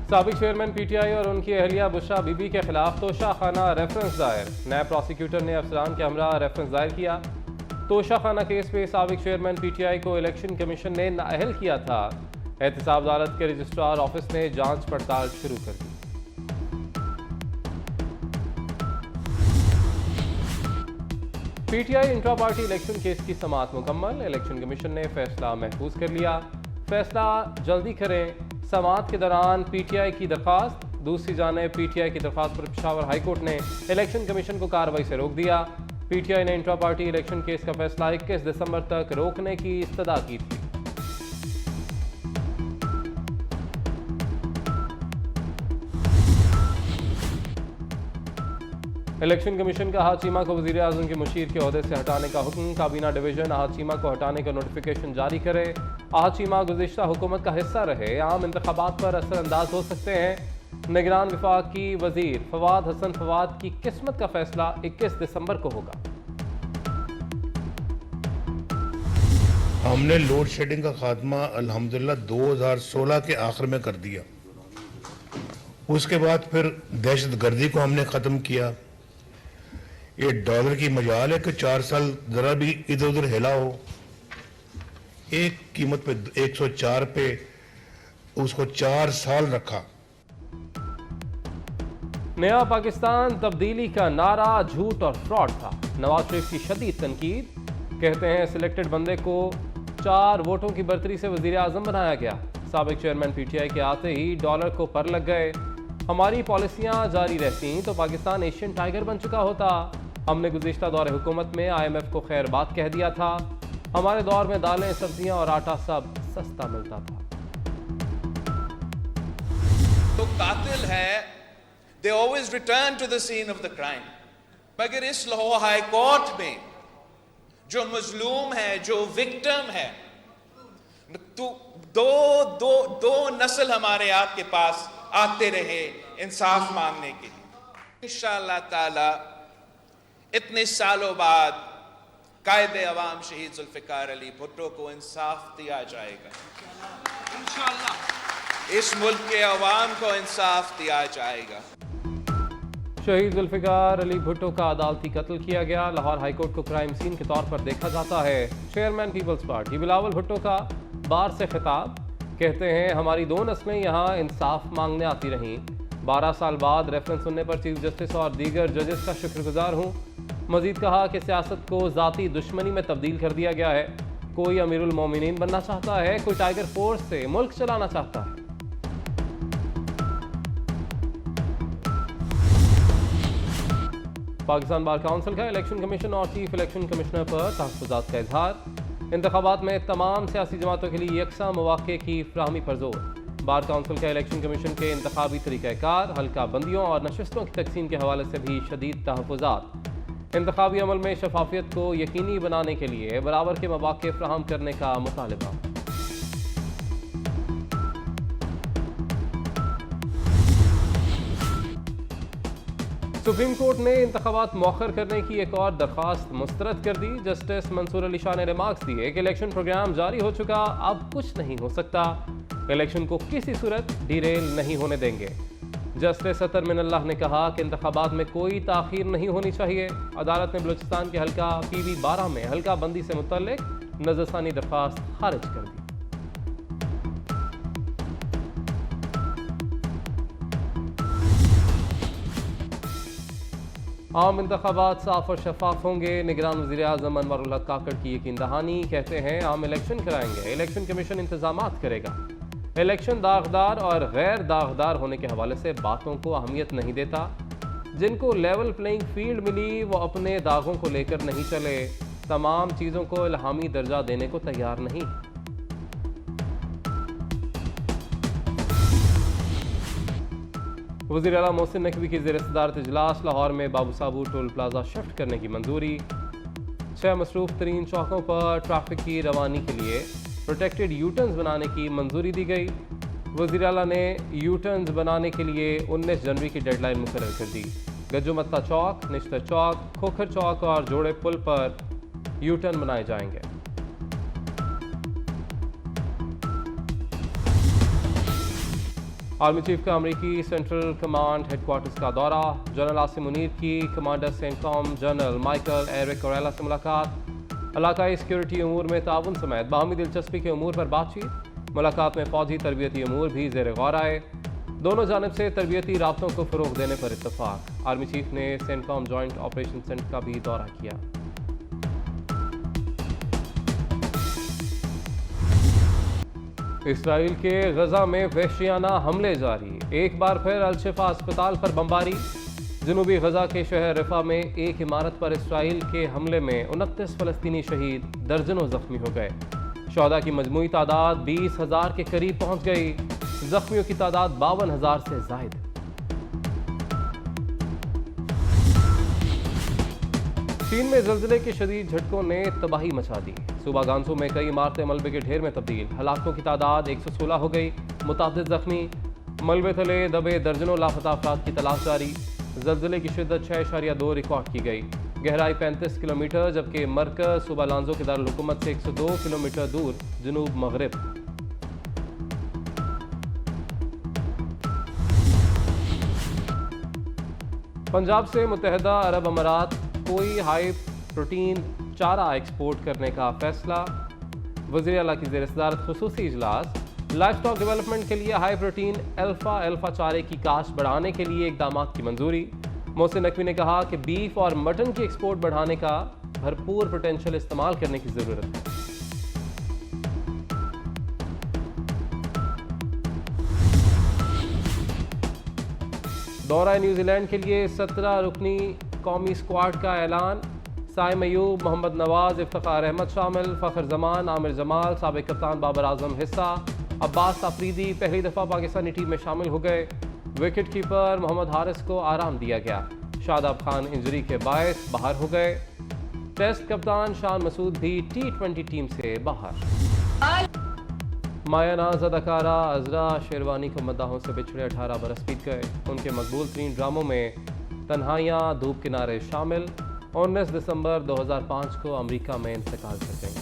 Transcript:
साबिक chairman PTI और उनकी अहलिया बुशरा बीबी के खिलाफ तोशाखाना रेफरेंस दायर। नायब प्रोसिक्यूटर ने अफसरान के हमरा रेफरेंस दायर किया। तोशाखाना केस पे साबिक चेयरमैन पीटीआई को इलेक्शन कमीशन ने नाअहल किया था। एहतसाब अदालत के रजिस्ट्रार ऑफिस ने जांच पड़ताल शुरू कर दी। PTI intra party election case की समाअत मुकम्मल। इलेक्शन कमीशन ने फैसला महफूज कर लिया। फैसला जल्दी करें। समाअत के दौरान पीटीआई की दरख्वास्त। दूसरी जानिब पीटीआई की दरख्वास्त पर पेशावर हाईकोर्ट ने इलेक्शन कमीशन को कार्रवाई से रोक दिया। पीटीआई ने इंट्रा पार्टी इलेक्शन केस का फैसला 21 दिसंबर तक रोकने की इस्तदा की थी। इलेक्शन कमीशन का अहद चीमा को वज़ीर आज़म के मुशीर के ओहदे से हटाने का हुक्म। काबीना डिवीजन अहद चीमा को हटाने का नोटिफिकेशन जारी करे। अहद चीमा गुज़िश्ता हुकूमत का हिस्सा रहे, आम इंतखाबात पर असरअंदाज हो सकते हैं। निगरान विफाक की वज़ीर फवाद हसन फवाद की किस्मत का फैसला 21 दिसंबर को होगा। हमने लोड शेडिंग का खात्मा अल्हम्दुलिल्लाह 2016 के आखिर में कर दिया। उसके बाद फिर दहशत गर्दी को हमने ख़त्म किया। ये डॉलर की मजाल है कि 4 साल जरा भी इधर उधर हिला हो। एक कीमत पे 104 पे उसको 4 साल रखा। नया पाकिस्तान तब्दीली का नारा झूठ और फ्रॉड था। नवाज शरीफ की शदीद तनकीद। कहते हैं सिलेक्टेड बंदे को 4 वोटों की बर्तरी से वजीर आजम बनाया गया। साबिक चेयरमैन पीटीआई के आते ही डॉलर को पर लग गए। हमारी पॉलिसियां जारी रहती तो पाकिस्तान एशियन टाइगर बन चुका होता। हमने गुज़िश्ता दौर हुकूमत में IMF को खैर बात कह दिया था। हमारे दौर में दालें, सब्जियां और आटा सब सस्ता मिलता था। तो कातिल है, they always return to the scene of the crime। मगर इस लाहौर हाई कोर्ट में जो मजलूम है, जो विक्टिम है, तो दो नस्ल हमारे आपके पास आते रहे इंसाफ मांगने के लिए। इंशाअल्लाह ताला इतने सालों बाद कायदे अवाम शहीद जुल्फिकार अली भुट्टो को इंसाफ दिया जाएगा। इंशाअल्लाह इस मुल्क के अवाम को इंसाफ दिया जाएगा। शहीद जुल्फिकार अली भुट्टो का अदालती कत्ल किया गया। लाहौर हाईकोर्ट को क्राइम सीन के तौर पर देखा जाता है। Chairman peoples party Bilawal Bhutto का बार से खिताब। कहते हैं हमारी 2 नस्लें यहाँ इंसाफ मांगने आती रहीं। 12 साल बाद रेफरेंस सुनने पर चीफ जस्टिस और दीगर जजेस का शुक्रगुजार हूँ। मजीद कहा कि सियासत को ज़ाती दुश्मनी में तब्दील कर दिया गया है। कोई अमीरुल मोमिनीन बनना चाहता है, कोई टाइगर फोर्स से मुल्क चलाना चाहता है। पाकिस्तान बार काउंसिल का इलेक्शन कमीशन और चीफ इलेक्शन कमिश्नर पर तहफ़्फ़ुज़ात का इजहार। इंतखाबात में तमाम सियासी जमातों के लिए यकसा मौक़े की फ्राहमी पर जोर। बार काउंसिल का इलेक्शन कमीशन के इंतखाबी तरीक़ाकार, हल्का बंदियों और नशिस्तों की तकसीम के हवाले से भी शदीद तहफ़्फ़ुज़ात। इंतखाबी अमल में शफाफियत को यकीनी बनाने के लिए बराबर के मौक़े फ्राहम करने का मुतालबा। सुप्रीम कोर्ट ने इंतखाबात मौखर करने की एक और दरख्वास्त मुस्तरद कर दी। जस्टिस मंसूर अली शाह ने रिमार्क्स दिए कि इलेक्शन प्रोग्राम जारी हो चुका, अब कुछ नहीं हो सकता। इलेक्शन को किसी सूरत डिरेल नहीं होने देंगे। जस्टिस अतर मिनल्लाह ने कहा कि इंतखाबात में कोई ताख़ीर नहीं होनी चाहिए। अदालत ने बलूचिस्तान के हल्का PV 12 में हल्का बंदी से मुतल्लिक नज़रसानी दरख्वास्त खारिज कर दी। आम इंतखाबात साफ और शफाफ होंगे। निगरान वज़ीर आज़म अनवरुल हक काकड़ की यकीन दहानी। कहते हैं आम इलेक्शन कराएंगे, इलेक्शन कमीशन इंतजामात करेगा। इलेक्शन दागदार और गैर दागदार होने के हवाले से बातों को अहमियत नहीं देता। जिनको लेवल प्लेइंग फील्ड मिली वो अपने दागों को लेकर नहीं चले। तमाम चीज़ों को इल्हामी दर्जा देने को तैयार नहीं। वज़ीर आला मोहसिन नकवी की ज़ेर सदारत इजलास। लाहौर में बाबू साबू टोल प्लाजा शिफ्ट करने की मंजूरी। 6 मसरूफ़ तरीन चौकों पर ट्रैफिक की रवानी के लिए प्रोटेक्टेड यूटर्न्स बनाने की मंजूरी दी गई। वज़ीर आला ने यूटर्न्स बनाने के लिए 19 जनवरी की डेडलाइन मुकर्रर कर दी। गज्जोमत्ता चौक, निश्तर चौक, खोखर चौक और जोड़े पुल पर यूटर्न बनाए जाएंगे। आर्मी चीफ का अमरीकी सेंट्रल कमांड हेडक्वार्टर्स का दौरा। जनरल आसिम मुनीर की commander CENTCOM general Michael Erik कोरेला से मुलाकात। इलाकाई सिक्योरिटी अमूर में ताउन समेत बाहमी दिलचस्पी के अमूर पर बातचीत। मुलाकात में फौजी तरबियती अमूर भी ज़ेर गौर आए। दोनों जानिब से तरबियती राब्तों को फ़रोग़ देने पर इत्तफाक। आर्मी चीफ ने सेंटकॉम जॉइंट ऑपरेशन सेंटर का भी दौरा किया। इसराइल के गजा में वहशियाना हमले जारी। एक बार फिर अल-शिफा अस्पताल पर बमबारी। जनूबी गजा के शहर रिफा में एक इमारत पर इसराइल के हमले में 29 फ़लस्तीनी शहीद, दर्जनों जख्मी हो गए। शहदा की मजमूई तादाद 20,000 के करीब पहुंच गई। जख्मियों की तादाद 52,000 से जायद। चीन में ज़लज़ले के शदीद झटकों ने तबाही मचा दी। सूबा गांसू में कई इमारतें मलबे के ढेर में तब्दील। हलाकों की तादाद 116 हो गई, मुतादिद जख्मी। मलबे तले दबे दर्जनों लापता अफराद की तलाश जारी। ज़लज़ले की शिद्दत 6.2 रिकॉर्ड की गई। गहराई 35 किलोमीटर, जबकि मरकज़ सूबा लांजो के दारुल-हुकूमत से 102 किलोमीटर दूर जनूब मगरिब। पंजाब से मुत्तहिदा अरब अमारात कोई हाई प्रोटीन चारा एक्सपोर्ट करने का फैसला। वज़ीर आला की ज़ेर-ए-सदारत खुसूसी इजलास। लाइफ स्टॉक डेवलपमेंट के लिए हाई प्रोटीन अल्फा चारे की काश्त बढ़ाने के लिए इकदाम की मंजूरी। मोहसिन नकवी ने कहा कि बीफ और मटन की एक्सपोर्ट बढ़ाने का भरपूर पोटेंशियल इस्तेमाल करने की ज़रूरत है। दौरा न्यूजीलैंड के लिए 17 रुकनी कौमी स्क्वाड का ऐलान। साइम अयूब, मोहम्मद नवाज, इफ्तिखार अहमद शामिल। फ़खर जमान, आमिर जमाल, साबिक़ कप्तान बाबर आजम हिस्सा। अब्बास आफरीदी पहली दफ़ा पाकिस्तानी टीम में शामिल हो गए। विकेट कीपर मोहम्मद हारिस को आराम दिया गया। शादाब खान इंजरी के बायस बाहर हो गए। टेस्ट कप्तान शान मसूद भी T20 टीम से बाहर। माया नाज अदाकारा अजरा शेरवानी को मद्दाहों से बिछड़े 18 बरस बीत गए। उनके मकबूल तरीन ड्रामों में तन्हाइयाँ, धूप किनारे शामिल। 19 दिसंबर 2005 को अमेरिका में इंतकाल कर गई।